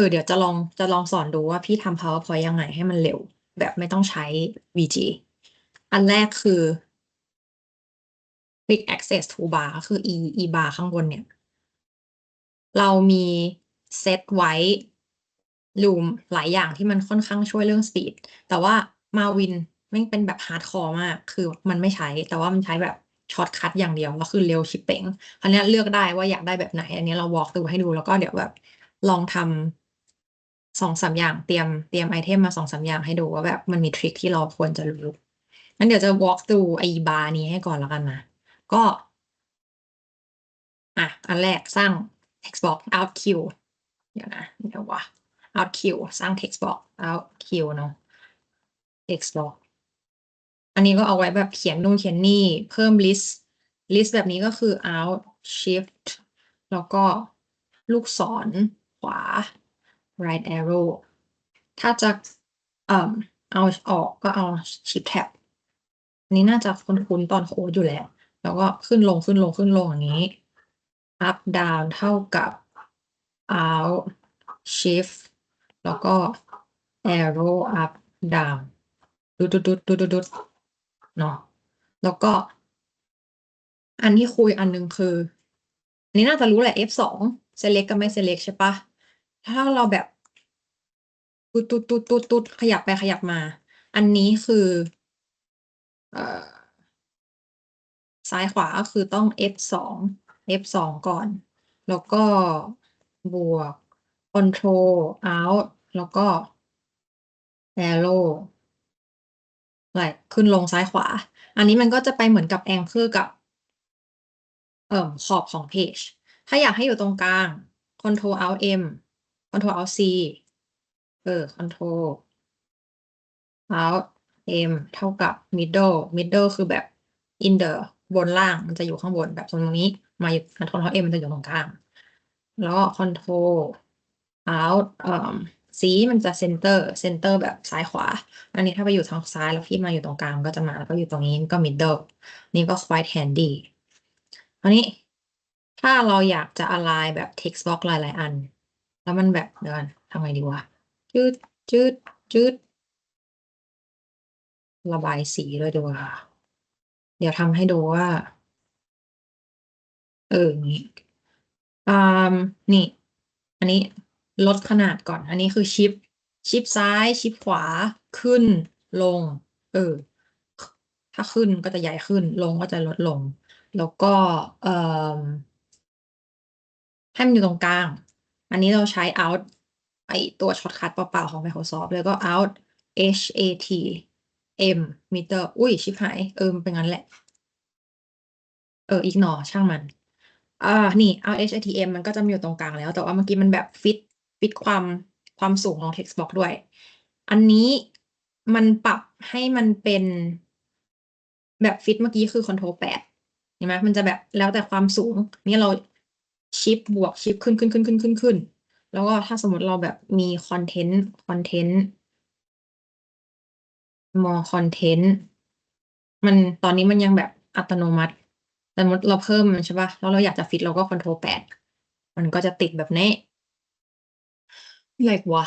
เดี๋ยวจะลองสอนดูว่าพี่ทำ PowerPoint ยังไงให้มันเร็ว แบบไม่ต้องใช้ VG อันแรกคือ Quick Access Toolbar ก็คือ E bar ข้างบนเนี่ย เรามีเซตไว้อยู่หลายอย่างที่มันค่อนข้างช่วยเรื่อง speed แต่ว่า Marvin แม่งเป็นแบบ hardcore มาก คือมันไม่ใช้ แต่ว่ามันใช้แบบช็อตคัตอย่างเดียว แล้วคือเร็วชิบเป๋งคราวเนี้ยเลือกได้ว่าอยากได้แบบไหน อันนี้เรา walk through ให้ดู แล้วก็เดี๋ยวแบบลองทำ2-3 อย่าง เตรียมไอเทมมา 2-3 อย่างให้ดูว่าแบบมันมีทริคที่เราควรจะรู้ งั้นเดี๋ยวจะ walk through ไอ้บาร์นี้ให้ก่อนแล้วกันนะ ก็ อันแรกสร้าง text box out q เดี๋ยวนะเดี๋ยววะ out q สร้าง text box out q เนาะ text box อันนี้ก็เอาไว้แบบเขียนนู่นเขียนนี่เพิ่ม list แบบนี้ก็คือ out shift แล้วก็ลูกศรขวา right arrow ถ้าจะเอาออกก็เอา shift tab อันนี้น่าจะคุ้นๆตอนโค้ดอยู่แล้ว แล้วก็ขึ้นลงอย่างนี้ up down เท่ากับ out shift แล้วก็ arrow up down ดุดเนาะแล้วก็อันที่คุยอันนึงคืออันนี้น่าจะรู้แหละ F2 select กับไม่ select ใช่ปะถ้าเราแบบตุดขยับไปขยับมา อันนี้คือซ้ายขวาก็คือต้อง F2 ก่อน แล้วก็บวก Control Alt แล้วก็ Arrow ไหลขึ้นลงซ้ายขวา อันนี้มันก็จะไปเหมือนกับ Anchor กับขอบของเพจ ถ้าอยากให้อยู่ตรงกลาง Control Alt M Control Alt C Control Alt M เท่ากับ middle คือแบบ in the บนล่างมันจะอยู่ข้างบนแบบตรงนี้มาอยู่ Control M มันจะอยู่ตรงกลาง แล้วก็ Control Alt C มันจะ center แบบซ้ายขวา อันนี้ถ้าไปอยู่ทางซ้ายแล้วพี่มาอยู่ตรงกลางก็จะมาแล้วก็อยู่ตรงนี้ก็ middle นี่ก็ quite handy อันนี้ถ้าเราอยากจะ align แบบ text box หลายๆอัน แล้วมันแบบเดี๋ยวก่อนทำไงดีวะจืดจืดระบายสีเลยดีกว่าเดี๋ยวทำให้ดูว่านี่นี่ อันนี้ลดขนาดก่อน อันนี้คือชิปซ้ายชิปขวาขึ้นลงถ้าขึ้นก็จะใหญ่ขึ้นลงก็จะลดลง แล้วก็ให้มันอยู่ตรงกลาง อันนี้เราใช้ Alt ไอตัวช็อตคัทเปล่าๆของ Microsoft แล้วก็ Alt HAT M meter อุ้ยชิบหายมันเป็นงั้นแหละignore ช่างมันนี่ Alt HATM มันก็จะมีอยู่ตรงกลางแล้ว แต่ว่าเมื่อกี้มันแบบฟิตความสูงของ text box ด้วย อันนี้มันปรับให้มันเป็นแบบฟิตเมื่อกี้คือ Control 8เห็นไหมมันจะแบบแล้วแต่ความสูงนี่เราชิปบวกชิปขึ้นแล้วก็ถ้าสมมติเราแบบมีคอนเทนต์ more content มันตอนนี้มันยังแบบอัตโนมัติสมมติเราเพิ่มมันใช่ป่ะแล้วเราอยากจะฟิตเราก็ Control 8มันก็จะติดแบบนี้อะไรวะ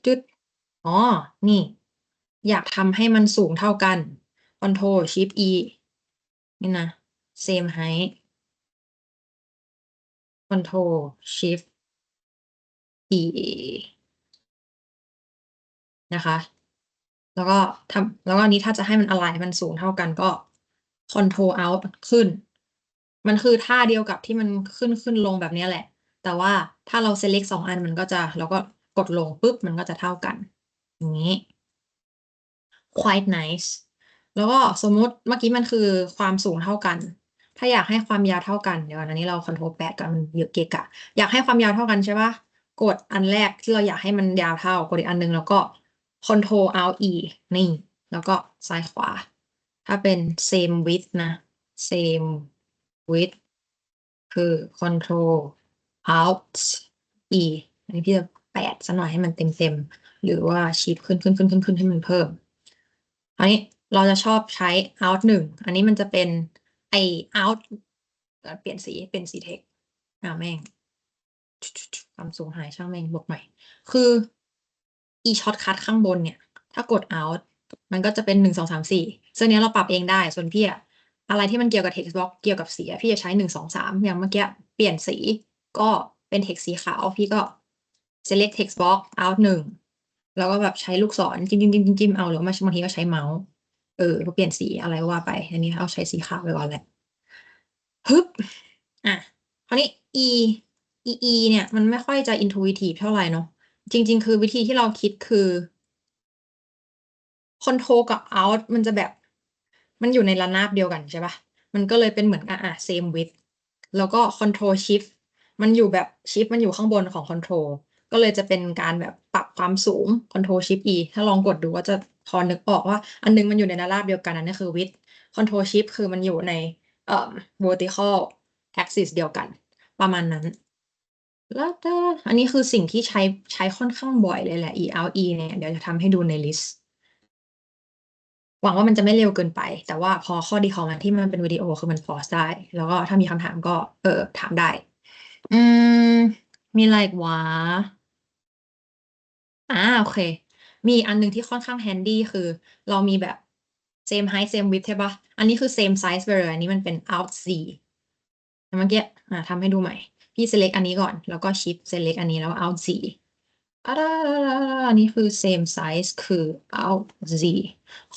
จุดอ๋อนี่อยากทำให้มันสูงเท่ากัน Control Shift E นี่นะ same height Control Shift E นะคะ แล้วก็อันนี้ถ้าจะให้มัน align มันสูงเท่ากันก็ Control Alt ขึ้น มันคือท่าเดียวกับที่มันขึ้นลงแบบนี้แหละ แต่ว่าถ้าเรา select 2 อันมันก็จะแล้วก็กดลงปุ๊บมันก็จะเท่ากัน อย่างนี้ quite nice แล้วก็สมมุติเมื่อกี้มันคือความสูงเท่ากัน ถ้าอยากให้ความยาวเท่ากันเดี๋ยวอันนี้เรา Control 8กันมันเยอะเกะกะอยากให้ความยาวเท่ากันใช่ปะกดอันแรกที่เราอยากให้มันยาวเท่ากดอีกอันนึงแล้วก็ Control Alt E นี่แล้วก็ซ้ายขวา ถ้าเป็น same width นะ same width คือ Control Alt E อันนี้พี่จะแปะซะหน่อยให้มันเต็มหรือว่าชีฟขึ้นให้มันเพิ่มคราวนี้เราจะชอบใช้ Alt 1อันนี้มันจะเป็นไอ Alt เปลี่ยนสี text แม่ง ความสูงหายช่างแม่งบวกใหม่ คือ อีช็อตคัทข้างบนเนี่ย ถ้ากด Alt มันก็จะเป็น1 2 3 4ซึ่งเนี้ยเราปรับเองได้ ส่วนพี่อะอะไรที่มันเกี่ยวกับ text box เกี่ยวกับสีอะพี่จะใช้1 2 3อย่างเมื่อกี้เปลี่ยนสีก็เป็น text สีขาว พี่ก็ select text box Alt 1แล้วก็แบบใช้ลูกศรจิ้มๆๆๆๆเอาหรือว่าบางทีก็ใช้เมาส์เพื่อเปลี่ยนสีอะไรก็ว่าไป อันนี้เอาใช้สีขาวไปก่อนแหละฮึบคราวนี้ e เนี่ยมันไม่ค่อยจะ intuitive เท่าไรเนาะจริงๆคือวิธีที่เราคิดคือ Control กับ Alt มันจะแบบมันอยู่ในระนาบเดียวกันใช่เปล่ามันก็เลยเป็นเหมือนsame width แล้วก็ Control Shift มันอยู่แบบ Shift มันอยู่ข้างบนของ Control ก็เลยจะเป็นการแบบปรับความสูง Control Shift E ถ้าลองกดดูก็จะพอนึกออกว่าอันหนึ่งมันอยู่ในระนาบเดียวกันอันนี้คือ width Control Shift คือมันอยู่ในเอ่อ vertical axis เดียวกันประมาณนั้นแล้วอันนี้คือสิ่งที่ใช้ค่อนข้างบ่อยเลยแหละ Alt E เนี่ยเดี๋ยวจะทำให้ดูในลิสต์ หวังว่ามันจะไม่เร็วเกินไป แต่ว่าพอข้อดีของมันที่มันเป็นวิดีโอคือมัน pause ได้ แล้วก็ถ้ามีคำถามก็ถามได้ อืม มีอะไรอีกวะโอเค มีอีกอันหนึ่งที่ค่อนข้าง handy คือเรามีแบบ same height same width ใช่เปล่าอันนี้คือ same size ไปเลยอันนี้มันเป็น Alt Z เมื่อกี้ทำให้ดูใหม่ พี่ select อันนี้ก่อน แล้วก็ Shift select อันนี้แล้ว Alt Z อันนี้คือ same size คือ Alt Z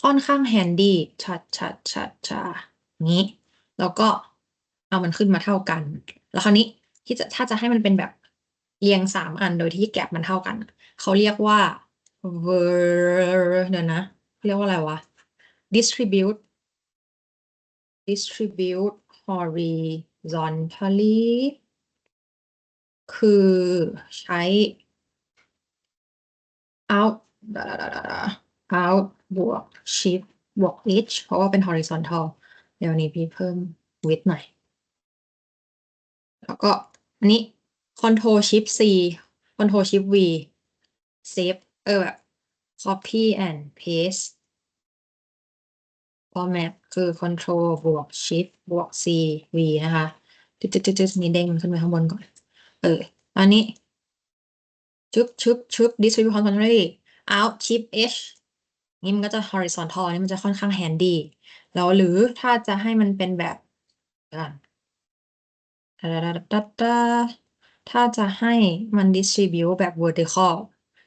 ค่อนข้าง handy งี้ แล้วก็เอามันขึ้นมาเท่ากัน แล้วคราวนี้ถ้าจะให้มันเป็นแบบเรียง3อันโดยที่ gap มันเท่ากันเขาเรียกว่า เดี๋ยวนะเรียกว่าอะไรวะ distribute horizontally คือใช้ out out บวก shift บวก h เพราะว่าเป็น horizontal เดี๋ยวนี้พี่เพิ่ม width หน่อย แล้วก็อันนี้ Control Shift C Control Shift V Save แบบ Copy and Paste Format คือ Control บวก Shift บวก C V นะคะจึ๊ดๆๆนี่เด้งมันขึ้นไปข้างบนก่อนอันนี้ชึบ Distribute horizontally Alt Shift H นี่มันก็จะ horizontal อันนี้มันจะค่อนข้าง handy แล้วหรือถ้าจะให้มันเป็นแบบเดี๋ยวก่อน ถ้าจะให้มัน distribute แบบ vertical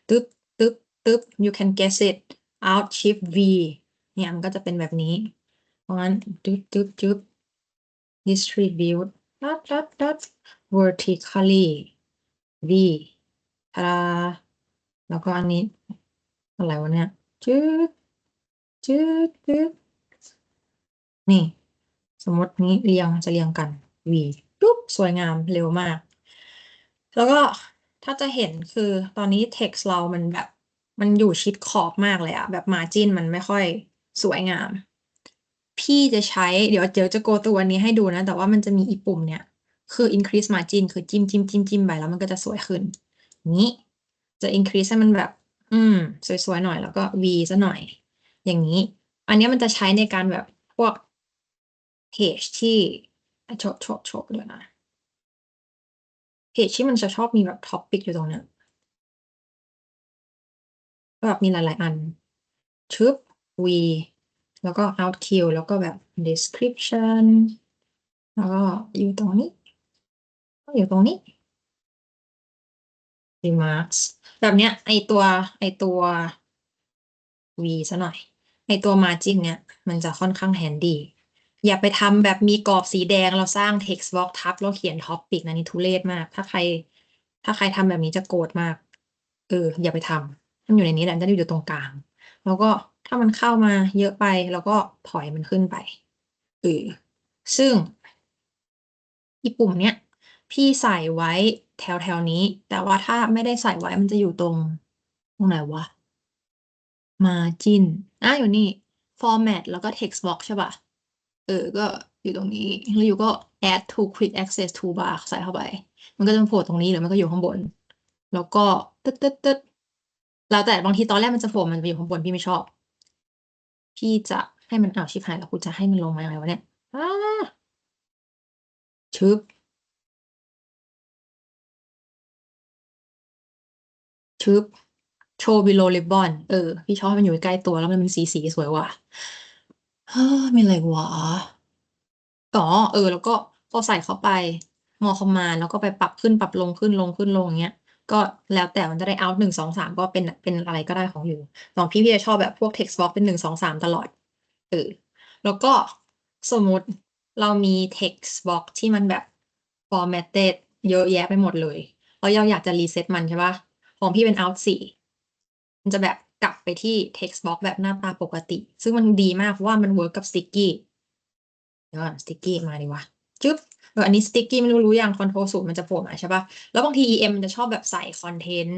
ตึ๊บyou can guess it Alt Shift V เนี่ยมันก็จะเป็นแบบนี้ เพราะงั้นจึ๊บ distribute vertically V ทาดาแล้วก็อันนี้อะไรวะเนี่ยจึ๊ดนี่ สมมตินี้จะเรียงกัน V ปุ๊บสวยงามเร็วมาก แล้วก็ถ้าจะเห็นคือตอนนี้ text เรามันแบบมันอยู่ชิดขอบมากเลยอะแบบ margin มันไม่ค่อยสวยงาม พี่จะใช้เดี๋ยวจะ go ตัวอันนี้ให้ดูนะ แต่ว่ามันจะมีอีปุ่มเนี่ยคือ increase margin คือจิ้มไปแล้วมันก็จะสวยขึ้นนี้จะ increase ให้มันแบบสวยๆหน่อยแล้วก็ V ซะหน่อย อย่างนี้ อันนี้มันจะใช้ในการแบบพวกเพจที่โชว์เดี๋ยวนะเพจที่มันจะชอบมีแบบ topic อยู่ตรงเนี้ยแบบมีหลายๆอันชึบ V แล้วก็ Alt Q แล้วก็แบบ description แล้วก็อยู่ตรงนี้อยู่ตรงนี้ remarks แบบเนี้ยไอตัว V ซะหน่อยไอตัว margin เนี่ยมันจะค่อนข้าง handy อย่าไปทำแบบมีกรอบสีแดงเราสร้าง text box ทับแล้วเขียน topic นะนี่ทุเรศมากถ้าใครทำแบบนี้จะโกรธมากอย่าไปทำให้มันอยู่ในนี้แหละจะได้อยู่ตรงกลาง แล้วก็ถ้ามันเข้ามาเยอะไปเราก็ถอยมันขึ้นไปเออซึ่งอีปุ่มเนี้ยพี่ใส่ไว้แถวนี้ แต่ว่าถ้าไม่ได้ใส่ไว้มันจะอยู่ตรงไหนวะ margin อยู่นี่ format แล้วก็ text box ใช่ป่ะก็อยู่ตรงนี้แล้วอยู่ก็ add to quick access toolbar ใส่เข้าไปมันก็จะมาโผล่ตรงนี้หรือมันก็อยู่ข้างบนแล้วก็ตึ๊ดแล้วแต่บางทีตอนแรกมันจะโผล่มันไปอยู่ข้างบนพี่ไม่ชอบพี่จะให้มันชิบหายแล้วกูจะให้มันลงมายังไงวะเนี่ยชึบ ชึบโชว์ below ribbon พี่ชอบให้มันอยู่ใกล้ตัวแล้วมันเป็นสีสวยว่ะมีอะไรวะอ๋อแล้วก็พอใส่เข้าไปงอคอมมานด์แล้วก็ไปปรับขึ้นปรับลงขึ้นลงขึ้นลงอย่างเงี้ยก็แล้วแต่มันจะได้ out 1 2 3ก็เป็นอะไรก็ได้ของอยู่ของพี่จะชอบแบบพวก text box เป็น1 2 3ตลอดเออแล้วก็สมมุติเรามี text box ที่มันแบบ formatted เยอะแยะไปหมดเลยแล้วเราอยากจะรีเซ็ตมันใช่ปะของพี่เป็น out 4มันจะแบบกลับไปที่ text box แบบหน้าตาปกติซึ่งมันดีมากเพราะว่ามันเวิร์กกับ sticky เดี๋ยวก่อน sticky มาดีวะจึ๊บอันนี้ sticky ไม่รู้ยัง control 0มันจะโผล่มาใช่ปะแล้วบางที EM มันจะชอบแบบใส่ content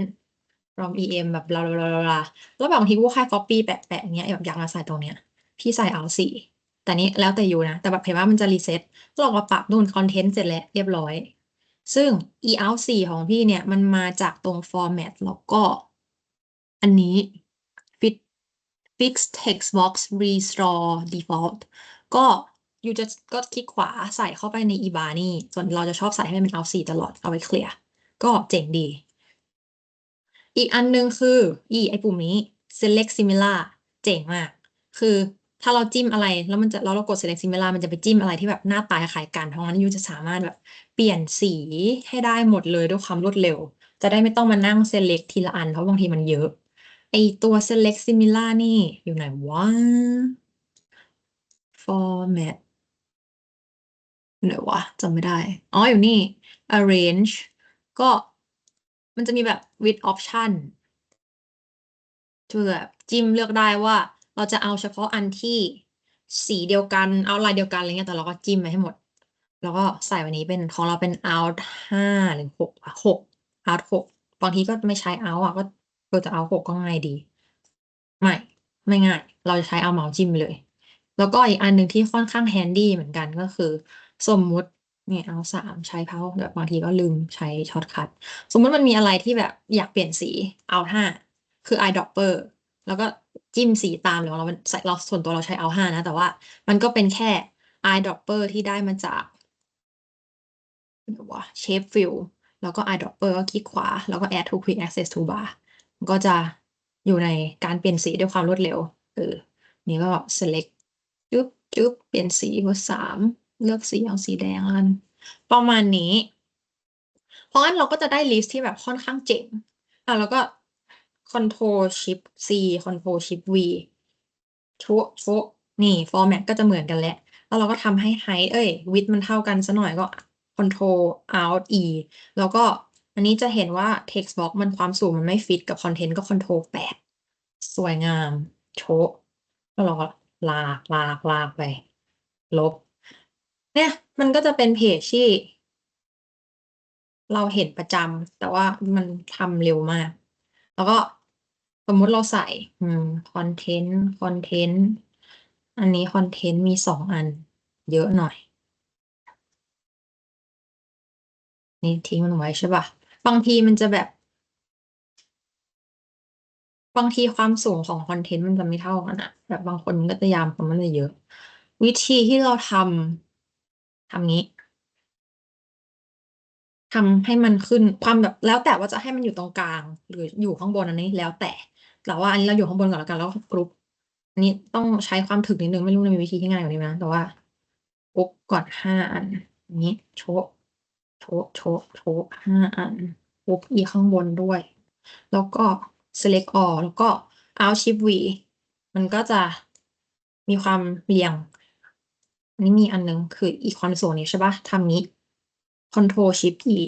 from EM แบบบลาบลาบลาแล้วบางทีพวกแค่ copy แปะแปะอย่างเงี้ยแบบอยากมาใส่ตรงเนี้ยพี่ใส่ เอา4แต่นี้แล้วแต่อยู่นะแต่แบบเห็นว่ามันจะรีเซ็ตเราก็ปรับนู่น content เสร็จแล้วเรียบร้อยซึ่ง out 4ของพี่เนี่ยมันมาจากตรง format แล้วก็อันนี้ fit fix text box restore default ก็ยูจะก็คลิกขวาใส่เข้าไปในอีบานี่ส่วนเราจะชอบใส่ให้มันเป็น out 4ตลอดเอาไว้เคลียร์ก็เจ๋งดีอีกอันนึงคือไอ้ปุ่มนี้ select similar เจ๋งมากคือถ้าเราจิ้มอะไรแล้วมันจะแล้วเรากด select similar มันจะไปจิ้มอะไรที่แบบหน้าตาคล้ายกันเพราะงั้นยูจะสามารถแบบเปลี่ยนสีให้ได้หมดเลยด้วยความรวดเร็วจะได้ไม่ต้องมานั่ง select ทีละอันเพราะบางทีมันเยอะไอตัว select similar นี่อยู่ไหนวะ format ไหนวะจำไม่ได้อ๋ออยู่นี่ arrange ก็มันจะมีแบบ with option คือแบบจิ้มเลือกได้ว่าเราจะเอาเฉพาะอันที่สีเดียวกันเอาลายเดียวกันอะไรเงี้ยแต่เราก็จิ้มไปให้หมดแล้วก็ใส่วันนี้เป็นของเราเป็น out 5 หรือ 6 out 6บางทีก็ไม่ใช้ out ก็จะ out 6ก็ง่ายดีไม่ไม่ง่ายเราจะใช้เอาเมาส์จิ้มไปเลยแล้วก็อีกอันหนึ่งที่ค่อนข้างแฮนดี้เหมือนกันก็คือสมมุติเนี่ยเอา3ใช้เพาแบบบางทีก็ลืมใช้ช็อตคัทสมมติมันมีอะไรที่แบบอยากเปลี่ยนสีเอา5คือ eyedropper แล้วก็จิ้มสีตามหรือเราใส่เราส่วนตัวเราใช้เอา5นะแต่ว่ามันก็เป็นแค่ eyedropper ที่ได้มาจากว่า shape fill แล้วก็ eyedropper ก็คลิกขวาแล้วก็ add to quick access toolbar มันก็จะอยู่ในการเปลี่ยนสีด้วยความรวดเร็วนี่ก็ select จึ๊บจึ๊บเปลี่ยนสีเบอร์3เลือกสีเอาสีแดงแล้วกันประมาณนี้เพราะงั้นเราก็จะได้ลิสต์ที่แบบค่อนข้างเจ๋งแล้วก็ Control Shift C Control Shift V โชะนี่ format ก็จะเหมือนกันแหละแล้วเราก็ทำให้ height width มันเท่ากันซะหน่อยก็ Control Alt E แล้วก็อันนี้จะเห็นว่า text box มันความสูงมันไม่ฟิตกับ content ก็ Control 8สวยงามโชะแล้วเราก็ลากไปลบเนี่ยมันก็จะเป็นเพจที่เราเห็นประจำแต่ว่ามันทำเร็วมากแล้วก็สมมุติเราใส่คอนเทนต์อันนี้คอนเทนต์มี2 อันเยอะหน่อยนี่ทิ้งมันไว้ใช่ป่ะบางทีมันจะแบบบางทีความสูงของคอนเทนต์มันจะไม่เท่ากันอะแบบบางคนมันก็จะยาวคนมันจะเยอะวิธีที่เราทำงี้ ทำให้มันขึ้นความแบบแล้วแต่ว่าจะให้มันอยู่ตรงกลางหรืออยู่ข้างบนอันนี้แล้วแต่ว่าอันนี้เราอยู่ข้างบนก่อนแล้วกันแล้วก็กรุ๊ปอันนี้ต้องใช้ความถึกนิดนึงไม่รู้มันมีวิธีที่ง่ายกว่านี้ไหมนะแต่ว่ากรุ๊ปก่อน5 อันอันนี้โชะ5 อันกรุ๊ปอีข้างบนด้วยแล้วก็ select all แล้วก็ alt shift v มันก็จะมีความเรียงอันนี้มีอันนึงคืออีกความสูงนี้ใช่ปะทำนี้ Control Shift E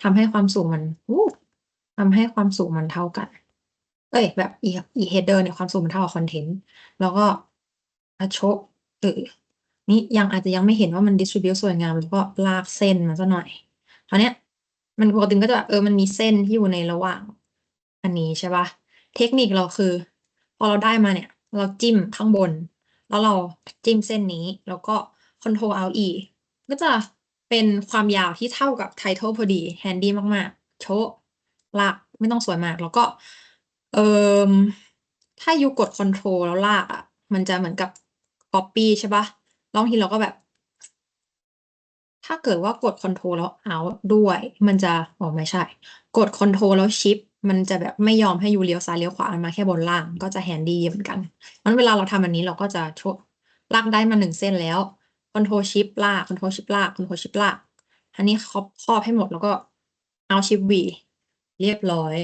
ทำให้ความสูงมันทำให้ความสูงมันเท่ากันแบบอี header เนี่ยความสูงมันเท่ากับคอนเทนต์แล้วก็โชะนี่อาจจะยังไม่เห็นว่ามัน distribute สวยงามแล้วก็ลากเส้นมาซะหน่อยคราวเนี้ยมันปกติก็จะแบบมันมีเส้นที่อยู่ในระหว่างอันนี้ใช่ปะเทคนิคเราคือพอเราได้มาเนี่ยเราจิ้มข้างบนแล้วเราจิ้มเส้นนี้แล้วก็ Control Alt E ก็จะเป็นความยาวที่เท่ากับ title พอดีแฮนดี้มากๆโชะลากไม่ต้องสวยมากแล้วก็เอ่มถ้ายูกด Control แล้วลากมันจะเหมือนกับ Copy ใช่ปะแล้วบางทีเราก็แบบถ้าเกิดว่ากด Control แล้ว Alt ด้วยมันจะไม่ใช่กด Control แล้ว Shift มันจะแบบไม่ยอมให้ยูเลี้ยวซ้ายเลี้ยวขวามันมาแค่บนล่างก็จะแฮนดี้เหมือนกันงั้นเวลาเราทำอันนี้เราก็จะช่วยลากได้มา1 เส้นแล้วคอนโทรชิปลากคอนโทรชิปลากคอนโทรชิปลากอันนี้ครอบให้หมดแล้วก็เอาชิปวีเรียบร้อย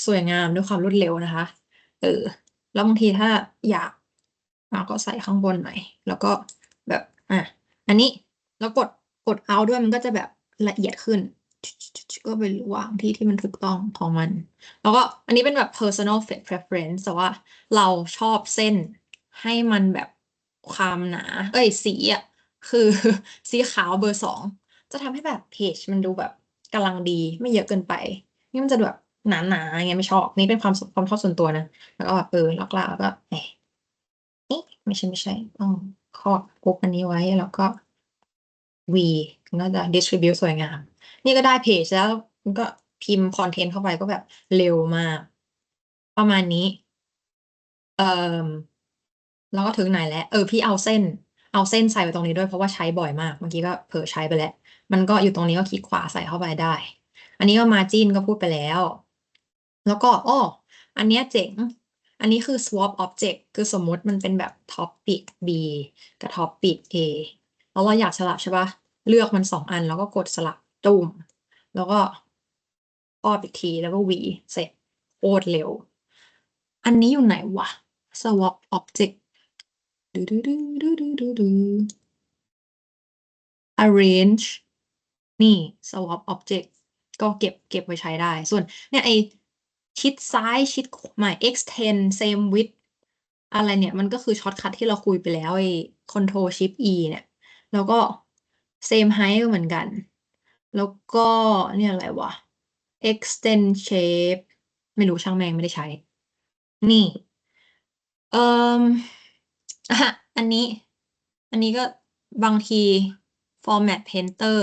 สวยงามด้วยความรวดเร็วนะคะแล้วบางทีถ้าอยากเราก็ใส่ข้างบนหน่อยแล้วก็แบบอันนี้แล้วกดเอาด้วยมันก็จะแบบละเอียดขึ้นก็ไปวางที่ที่มันถูกต้องของมัน แล้วก็อันนี้เป็นแบบ personal preference แต่ว่าเราชอบเส้นให้มันแบบความหนาสีอ่ะคือสีขาวเบอร์ 2จะทำให้แบบเพจมันดูแบบกำลังดีไม่เยอะเกินไปนี่มันจะดูแบบหนาๆอย่างเงี้ยไม่ชอบนี่เป็นความชอบส่วนตัวนะแล้วก็แบบแล้วก็นี่ไม่ใช่ต้องครอบกรุ๊ปอันนี้ไว้แล้วก็ V ก็จะ distribute สวยงามนี่ก็ได้เพจแล้วมันก็พิมพ์คอนเทนต์เข้าไปก็แบบเร็วมากประมาณนี้เอ่อแล้วก็ถึงไหนแล้วพี่เอาเส้นใส่ไปตรงนี้ด้วยเพราะว่าใช้บ่อยมากเมื่อกี้ก็เผลอใช้ไปแล้วมันก็อยู่ตรงนี้ก็คลิกขวาใส่เข้าไปได้อันนี้ก็ margin ก็พูดไปแล้วแล้วก็อันเนี้ยเจ๋งอันนี้คือ swap object คือสมมติมันเป็นแบบ topic B กับ topic A แล้วเราอยากสลับใช่ปะเลือกมัน2 อันแล้วก็กดสลับตูมแล้วก็ครอบอีกทีแล้วก็ V เสร็จโคตรเร็วอันนี้อยู่ไหนวะ swap object ดู arrange นี่ swap object ก็เก็บไว้ใช้ได้ ส่วนเนี่ยไอชิดซ้ายชิดขวา extend same width อะไรเนี่ยมันก็คือช็อตคัทที่เราคุยไปแล้วไอ้ control shift e เนี่ยแล้วก็ same height ก็เหมือนกัน แล้วก็เนี่ยอะไรวะ extend shape ไม่รู้ช่างแม่งไม่ได้ใช้ นี่เอ่ออ่ะอันนี้ อันนี้ก็บางที format painter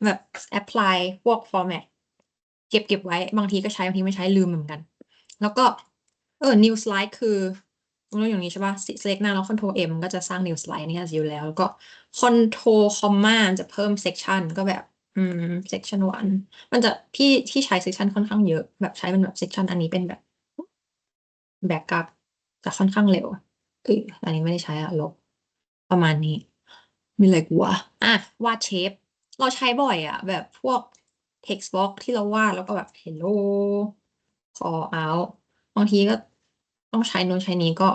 แบบ apply พวก format เก็บไว้บางทีก็ใช้บางทีไม่ใช้ลืมเหมือนกัน แล้วก็new slide คือเราอย่างนี้ใช่ป่ะ select หน้าแล้ว control M ก็จะสร้าง new slide นี่อยู่แล้วแล้วก็ control comma จะเพิ่ม section ก็แบบsection 1มันจะที่ใช้ section ค่อนข้างเยอะแบบใช้เป็นแบบ section อันนี้เป็นแบบแบ็กอัพจะค่อนข้างเร็วอันนี้ไม่ได้ใช้ลบประมาณนี้มีอะไรกูวะวาดเชฟเราใช้บ่อยแบบพวก text box ที่เราวาดแล้วก็แบบ hello call out บางทีก็ต้องใช้โน้นใช้นี้ก็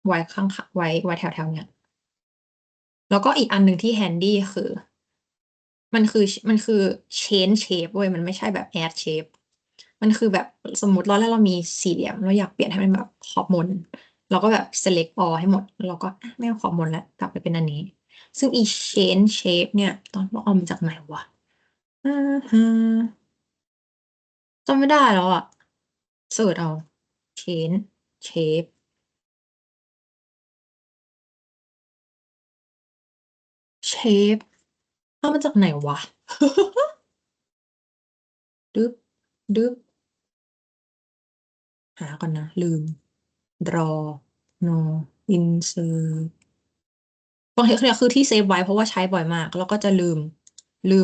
ไว้ข้างไว้แถวๆเนี้ยแล้วก็อีกอันหนึ่งที่ handy คือมันคือ change shape เว้ยมันไม่ใช่แบบ add shape มันคือแบบสมมติเรามีสี่เหลี่ยมเราอยากเปลี่ยนให้มันแบบขอบมนเราก็แบบ select all ให้หมดแล้วเราก็ไม่เอาขอบมนแล้วกลับไปเป็นอันนี้ซึ่งอี change shape เนี่ยตอนเราเอามาจากไหนวะอ่าฮะจำไม่ได้แล้วเสิร์ชเอา change shape shape เอามาจากไหนวะดึ๊บดึ๊บหาก่อนนะลืม draw no insert บางทีเนี่ยคือที่เซฟไว้เพราะว่าใช้บ่อยมากแล้วก็จะลืม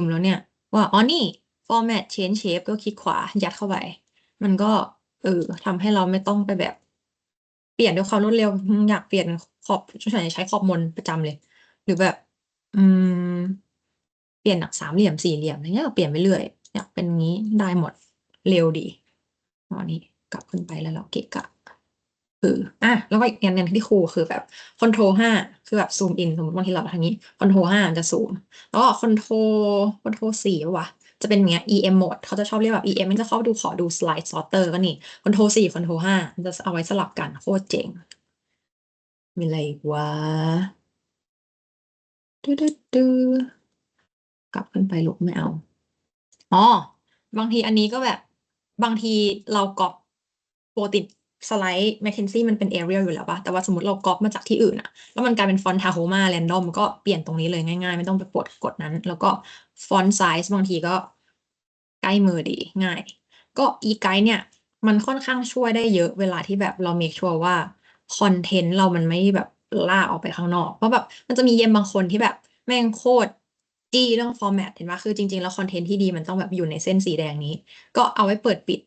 แล้วเนี่ยว่านี่ format change shape ก็คลิกขวายัดเข้าไปมันก็ทำให้เราไม่ต้องไปแบบเปลี่ยนด้วยความรวดเร็วอยากเปลี่ยนขอบส่วนใหญ่ใช้ขอบมนประจำเลยหรือแบบอืมเปลี่ยนจาก3 เหลี่ยม4 เหลี่ยมอะไรเงี้ยก็เปลี่ยนไปเรื่อยอยากเป็นงี้ได้หมดเร็วดีอันนี้กลับขึ้นไปแล้วเราเกะกะ แล้วก็อีกอย่างหนึ่งที่ครูคือแบบคอนโทรล5คือแบบซูมอินสมมติบางทีเราทางนี้คอนโทรล5จะซูมแล้วก็คอนโทรล4วะจะเป็นอย่างเงี้ย EM mode เขาจะชอบเรียกแบบ EM มันจะเข้าดูขอดูสไลด์ซอร์เตอร์ก็นี่คอนโทรล4คอนโทรล5มันจะเอาไว้สลับกันโคตรเจ๋งมีอะไรอีกวะดูกลับขึ้นไปลูกไม่เอาอ๋อบางทีอันนี้ก็แบบบางทีเราก๊อปปกติสไลด์ Mackenzie มันเป็น Arial อยู่แล้วป่ะแต่ว่าสมมติเราก๊อปมาจากที่อื่นแล้วมันกลายเป็นฟอนต์ Tahoma Random ก็เปลี่ยนตรงนี้เลยง่ายๆไม่ต้องไปกดนั้นแล้วก็ฟอนต์ไซส์บางทีก็ใกล้มือดีง่ายก็อีไกด์เนี่ยมันค่อนข้างช่วยได้เยอะเวลาที่แบบเรา make sure ว่าคอนเทนต์เรามันไม่แบบล่าออกไปข้างนอกเพราะแบบมันจะมีเยมบางคนที่แบบแม่งโคตรจี้เรื่องฟอร์แมตเห็นปะคือจริงๆแล้วคอนเทนต์ที่ดีมันต้องแบบอยู่ในเส้นสีแดงนี้ก็เอาไว้เปิดปิด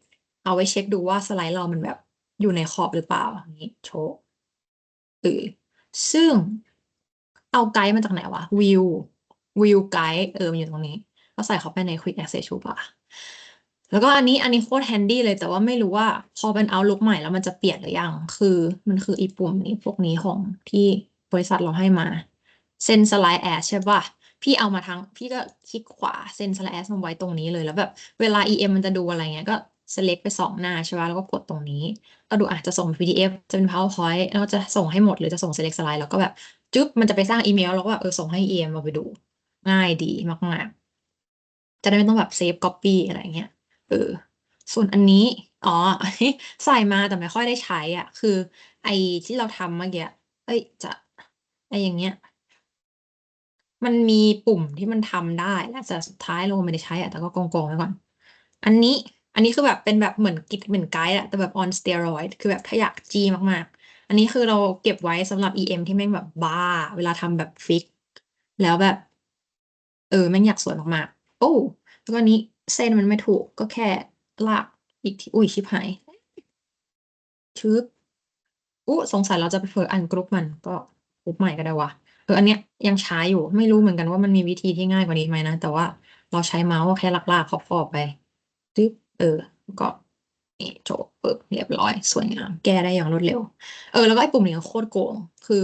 เอาไว้เช็คดูว่าสไลด์เรามันแบบอยู่ในขอบหรือเปล่าอย่างนี้โชว์ซึ่งเอาไกด์มาจากไหนวะวิวไกด์มันอยู่ตรงนี้ก็ใส่เข้าไปใน Quick Access Toolbar แล้วก็อันนี้โคตรแฮนดี้เลยแต่ว่าไม่รู้ว่าพอเป็น Outlook ใหม่แล้วมันจะเปลี่ยนหรือยังคือมันคืออีปุ่มนี้พวกนี้ของที่บริษัทเราให้มาเซ็นสไลด์แอสใช่ป่ะพี่เอามาทั้งพี่ก็คลิกขวาเซ็นสไลด์แอสมาไว้ตรงนี้เลยแล้วแบบเวลา EM มันจะดูอะไรเงี้ยก็ select ไป2 หน้าใช่ป่ะแล้วก็กดตรงนี้เราดูอาจจะส่ง PDF จะเป็น PowerPoint แล้วก็จะส่งให้หมดหรือจะส่ง select slide แล้วก็แบบจึ๊บมันจะไปสร้างอีเมลแล้วก็แบบส่งให้ EM มาไปดูง่ายดีมากๆจะได้ไม่ต้องแบบเซฟ copy อะไรเงี้ยเออส่วนอันนี้อ๋ออันนี้ใส่มาแต่ไม่ค่อยได้ใช้อ่ะคือไอ้ที่เราทำเมื่อกี้จะไอ้อย่างเงี้ยมันมีปุ่มที่มันทำได้และแต่สุดท้ายเราไม่ได้ใช้อ่ะแต่ก็กองไว้ก่อนอันนี้อันนี้คือแบบเป็นแบบเหมือนกิจเหมือนไกด์อะแต่แบบ on steroid คือแบบถ้าอยากจี้มากๆอันนี้คือเราเก็บไว้สำหรับ EM ที่แม่งแบบบ้าเวลาทำแบบฟิกแล้วแบบแม่งอยากสวยมากๆโอ้แล้วก็อันนี้เส้นมันไม่ถูกก็แค่ลากอีกทีอุ้ยชิบหายชืบ สงสัยเราจะไปเผลออันกรุ๊ปมันก็กรุ๊ปใหม่ก็ได้วะอันเนี้ยยังช้าอยู่ไม่รู้เหมือนกันว่ามันมีวิธีที่ง่ายกว่านี้ไหมนะแต่ว่าเราใช้เมาส์แค่ลากๆขอบๆไปตึ๊บก็นี่จบปึ๊บเรียบร้อยสวยงามแก้ได้อย่างรวดเร็วแล้วก็ไอ้ปุ่มนี้ก็โคตรโกงคือ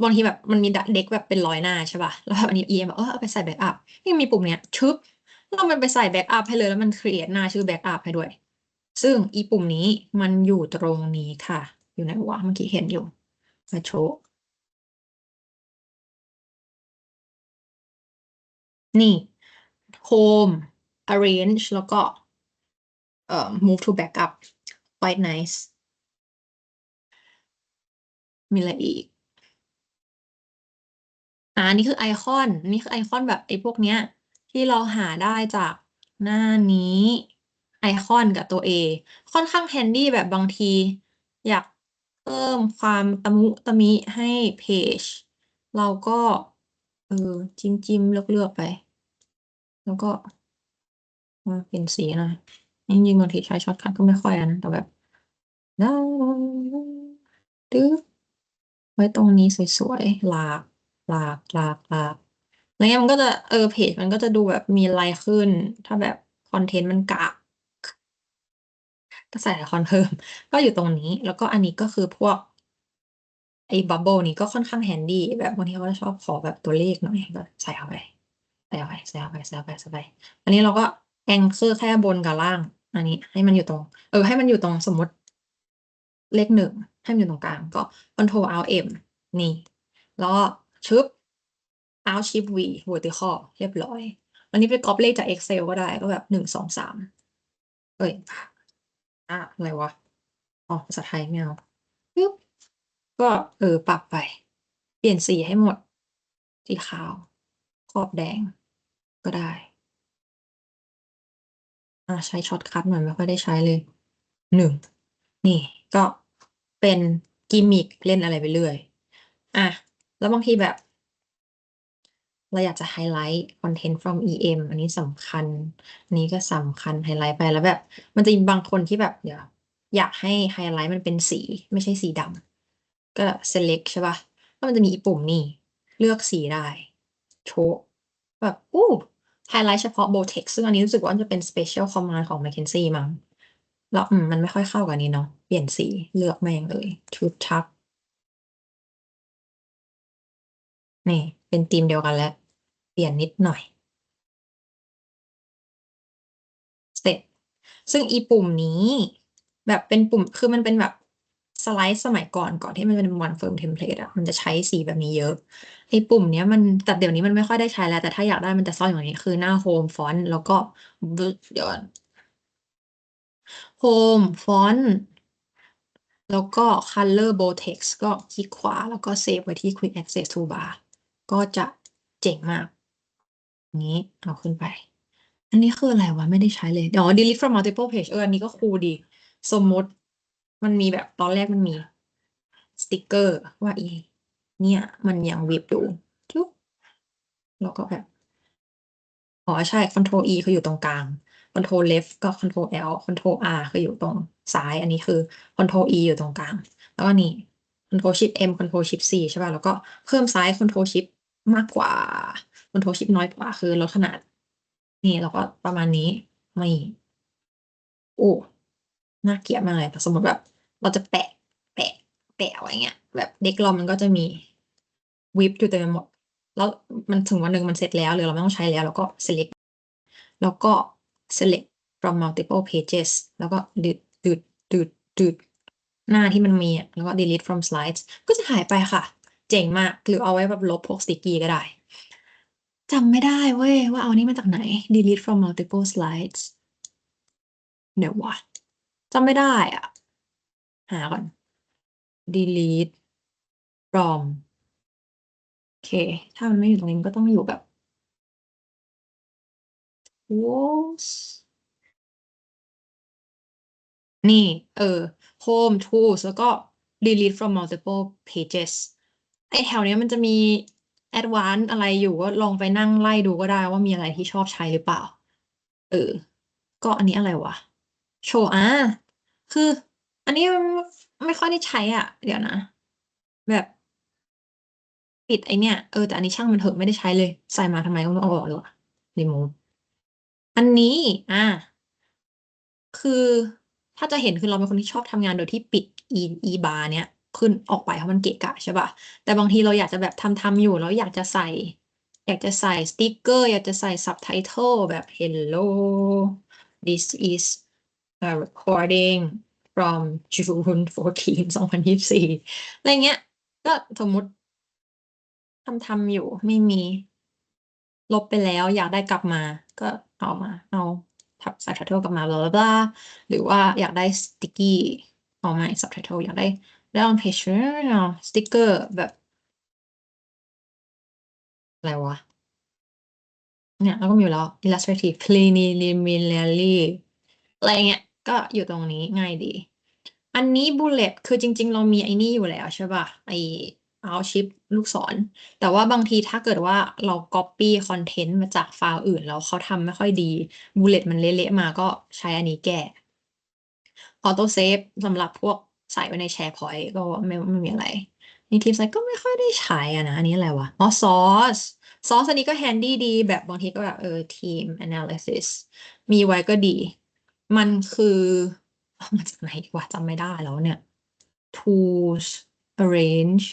บางทีแบบมันมีเด็กแบบเป็น100 หน้าใช่ป่ะแล้วแบบอันนี้เอ็มแบบเอาไปใส่แบ็กอัพนี่มีปุ่มเนี้ยชึบแล้วมันไปใส่แบ็กอัพให้เลยแล้วมันครีเอทหน้าชื่อแบ็กอัพให้ด้วยซึ่งอีปุ่มนี้มันอยู่ตรงนี้ค่ะ อยู่ไหนวะเมื่อกี้เห็นอยู่มาโชว์นี่ home arrange แล้วก็move to backup quite nice มีอะไรอีกนี่คือไอคอนนี่คือไอคอนแบบไอ้พวกเนี้ยที่เราหาได้จากหน้านี้ไอคอนกับตัว A ค่อนข้างแฮนดี้แบบบางทีอยากเพิ่มความตะมุตะมิให้เพจเราก็เออจิ้มเลือกไปแล้วก็ เปลี่ยนสีหน่อยจริงๆบางทีใช้ช็อตคัทก็ไม่ค่อยนะแต่แบบได้ตึ๊บไว้ตรงนี้สวยๆลากแล้วเงี้ยมันก็จะเพจมันก็จะดูแบบมีอะไรขึ้นถ้าแบบคอนเทนต์มันกากก็ใส่ไอคอนเพิ่มก็อยู่ตรงนี้แล้วก็อันนี้ก็คือพวกไอ้บับเบิลนี้ก็ค่อนข้างแฮนดี้แบบบางทีเขาจะชอบขอแบบตัวเลขหน่อยก็ใส่เข้าไปใส่เข้าไปอันนี้เราก็แองเกอร์แค่บนกับล่างอันนี้ให้มันอยู่ตรงให้มันอยู่ตรงสมมติเลข 1ให้มันอยู่ตรงกลางก็ Ctrl Alt M นี่แล้วก็ชึบ Alt Shift V vertical เรียบร้อยอันนี้ไปก๊อปเลขจาก Excel ก็ได้ก็แบบ1 2 3เอ้ยอะไรวะภาษาไทยไม่เอาปึ๊บก็ปรับไปเปลี่ยนสีให้หมดสีขาวขอบแดงก็ได้ ใช้ช็อตคัทหน่อยไม่ค่อยได้ใช้เลย1นี่ก็เป็นกิมมิคเล่นอะไรไปเรื่อยอ่ะแล้วบางทีแบบเราอยากจะไฮไลท์คอนเทนต์ from EM อันนี้สำคัญอันนี้ก็สำคัญไฮไลท์ไปแล้วแบบมันจะมีบางคนที่แบบเดี๋ยวอยากให้ไฮไลท์มันเป็นสีไม่ใช่สีดำก็ select ใช่ป่ะแล้วมันจะมีอีปุ่มนี่เลือกสีได้โชว์แบบไฮไลท์เฉพาะ Botex ซึ่งอันนี้รู้สึกว่ามันจะเป็น Special Command ของ Mackenzie มั้งแล้วมันไม่ค่อยเข้ากับอันนี้เนาะเปลี่ยนสีเลือกแม่งเลยชุดทักนี่เป็นธีมเดียวกันแล้วเปลี่ยนนิดหน่อยเสร็จซึ่งอีปุ่มนี้แบบเป็นปุ่มคือมันเป็นแบบสไลด์สมัยก่อนที่มันเป็นวันเฟิร์มเทมเพลตอะมันจะใช้สีแบบนี้เยอะไอ้ปุ่มเนี้ยมันแต่เดี๋ยวนี้มันไม่ค่อยได้ใช้แล้วแต่ถ้าอยากได้มันจะซ่อนอยู่ในนี้คือหน้าโฮมฟอนต์แล้วก็เดี๋ยวโฮมฟอนต์ แล้วก็ Color Botex ก็คลิกขวาแล้วก็เซฟไว้ที่ Quick Access Toolbar ก็จะเจ๋งมากนี้เอาขึ้นไปอันนี้คืออะไรวะไม่ได้ใช้เลยdelete from multiple page อันนี้ก็คูลดีสมมติมันมีแบบตอนแรกมันมีสติกเกอร์ว่าเนี่ยมันยังวิบอยู่จุ๊บแล้วก็แบบใช่ Ctrl E คืออยู่ตรงกลาง Control Left ก็ Control L Control R คืออยู่ตรงซ้าย อันนี้คือ Control E อยู่ตรงกลาง แล้วก็นี่ Control Shift M Control Shift C ใช่ป่ะ แล้วก็เพิ่มซ้าย Control Shift มากกว่า Control Shift น้อยกว่า คือลดขนาด นี่แล้วก็ประมาณนี้ ไม่ โอ้ น่าเกลียดมากเลย แต่สมมติแบบเราจะแปะ แปะ แปะไว้เงี้ย แบบเด็กเรามันก็จะมีวิปอยู่เต็มไปหมด แล้วมันถึงวันหนึ่งมันเสร็จแล้ว หรือเราไม่ต้องใช้แล้วเราก็ select แล้วก็ select from multiple pages แล้วก็ดืดดืดดืดดืดหน้าที่มันมีอะแล้วก็ delete from slides ก็จะหายไปค่ะ เจ๋งมาก หรือเอาไว้แบบลบพวกสติกกี้ก็ได้จำไม่ได้เว้ยว่าเอานี้มาจากไหน delete from multiple slides เดี๋ยววะจำไม่ได้อ่ะ หาก่อน delete from โอเค ถ้ามันไม่อยู่ตรงนี้มันก็ต้องอยู่แบบ walls นี่ home tools แล้วก็ delete from multiple pages ไอ้แถวเนี้ยมันจะมี advanced อะไรอยู่ก็ลองไปนั่งไล่ดูก็ได้ว่ามีอะไรที่ชอบใช้หรือเปล่า เออ ก็อันนี้อะไรวะ โชว์คือ อันนี้มันไม่ค่อยได้ใช้อ่ะ เดี๋ยวนะ แบบปิดไอเนี่ย แต่อันนี้ช่างมันเถอะไม่ได้ใช้เลย ใส่มาทำไมก็ไม่ต้องเอาออกเลยว่ะ remove อันนี้ คือถ้าจะเห็นคือเราเป็นคนที่ชอบทำงานโดยที่ปิดอีบาร์เนี้ยขึ้นออกไปเพราะมันเกะกะใช่ป่ะแต่บางทีเราอยากจะแบบทำอยู่แล้วอยากจะใส่สติ๊กเกอร์อยากจะใส่ซับไตเติลแบบ Hello this is a recording from June 14 2024อะไรเงี้ยก็สมมุติทำอยู่ไม่มีลบไปแล้วอยากได้กลับมาก็เอาทับ subtitle กลับมาบลาบลาหรือว่าอยากได้สติกกี้เอาใหม่ subtitle อยากได้ on page เอาสติกเกอร์แบบอะไรวะเนี่ยแล้วก็มีอยู่แล้ว illustrative preliminary อะไรเงี้ยก็อยู่ตรงนี้ง่ายดี อันนี้ bullet คือจริงๆเรามีไอ้นี่อยู่แล้วใช่ป่ะไอ้เอาชิปลูกศร แต่ว่าบางทีถ้าเกิดว่าเรา copy content มาจากไฟล์อื่นแล้วเขาทำไม่ค่อยดี bullet มันเละๆมาก็ใช้อันนี้แก้ auto save สำหรับพวกใส่ไว้ใน SharePoint ก็ไม่มีอะไรในทีมไซต์ก็ไม่ค่อยได้ใช้อะนะอันนี้อะไรวะอ๋อ source อันนี้ก็ handy ดีแบบบางทีก็แบบteam analysis มีไว้ก็ดี มันคือเอามาจากไหนวะจำไม่ได้แล้วเนี่ย tools arrange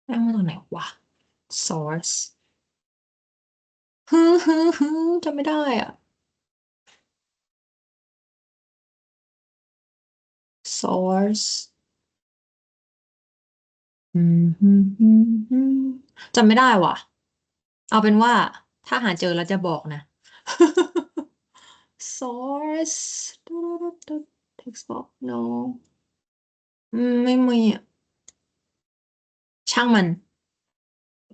เอามาจากไหนวะ source จำไม่ได้อะ source จำไม่ได้ว่ะ เอาเป็นว่าถ้าหาเจอแล้วจะบอกนะ source text box no ไม่มีอะช่างมัน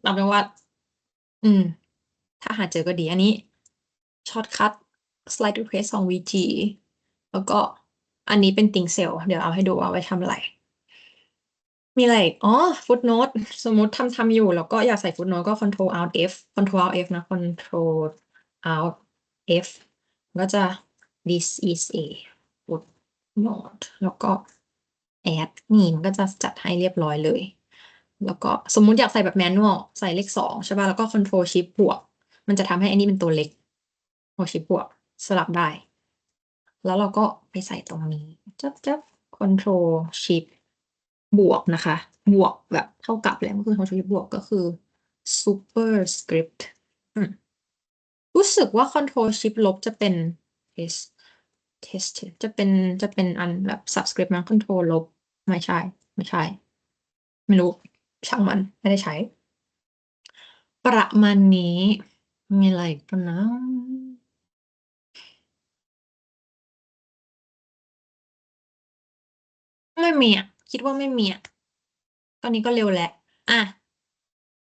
เอาเป็นว่า อืม ถ้าหาเจอก็ดี อันนี้ช็อตคัท slide request ของ VG แล้วก็อันนี้เป็นติ่งเซลเดี๋ยวเอาให้ดูว่าไว้ทำอะไร มีอะไรอีกอ๋อ footnote สมมุติทำอยู่แล้วก็อยากใส่ footnote ก็ control alt F control alt F นะ control alt F ก็จะ this is a footnote แล้วก็ add นี่มันก็จะจัดให้เรียบร้อยเลย แล้วก็สมมุติอยากใส่แบบ manual ใส่เลข2ใช่ป่ะแล้วก็ control shift บวก มันจะทำให้อันนี้เป็นตัวเล็ก control shift บวกสลับได้ แล้วเราก็ไปใส่ตรงนี้จับ control shift บวกนะคะ บวกแบบเท่ากับแล้วก็คือ control shift บวกก็คือ superscript อืมรู้สึกว่า control shift ลบจะเป็น test test จะเป็นอันแบบ subscript นะ control ลบไม่ใช่ ไม่ใช่ ไม่รู้ ช่างมัน ไม่ได้ใช้ ประมาณนี้ มีอะไรอีกปะนะไม่มีอ่ะ คิดว่าไม่มีอ่ะ ตอนนี้ก็เร็วแหละอ่ะ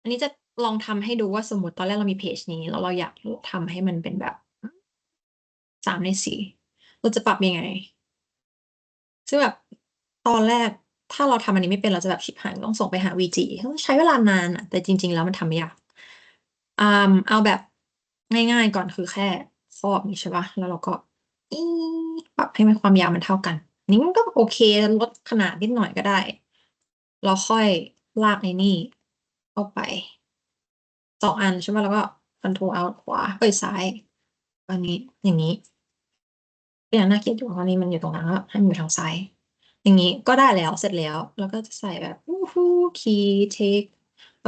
อันนี้จะลองทำให้ดูว่าสมมติตอนแรกเรามีเพจนี้แล้วเราอยากทำให้มันเป็นแบบ3 ใน 4เราจะปรับยังไง ซึ่งแบบตอนแรกถ้าเราทำอันนี้ไม่เป็นเราจะแบบชิบหายต้องส่งไปหา VG ใช้เวลานานอะแต่จริงๆแล้วมันทำไม่ยากเอาแบบง่ายๆก่อนคือแค่ รอบนี้ใช่ปะแล้วเราก็อีปรับให้มันความยาวมันเท่ากันนี้มันก็โอเคลดขนาดนิดหน่อยก็ได้เราค่อยลากไอ้นี่เข้าไป2อันใช่ปะแล้วก็ Ctrl Alt ขวาซ้ายอันนี้อย่างนี้ก็ยังน่าเกลียดอยู่เพราะนี่มันอยู่ตรงนั้นก็ให้มันอยู่ทางซ้ายอย่างนี้ก็ได้แล้วเสร็จแล้วแล้วก็จะใส่แบบkey take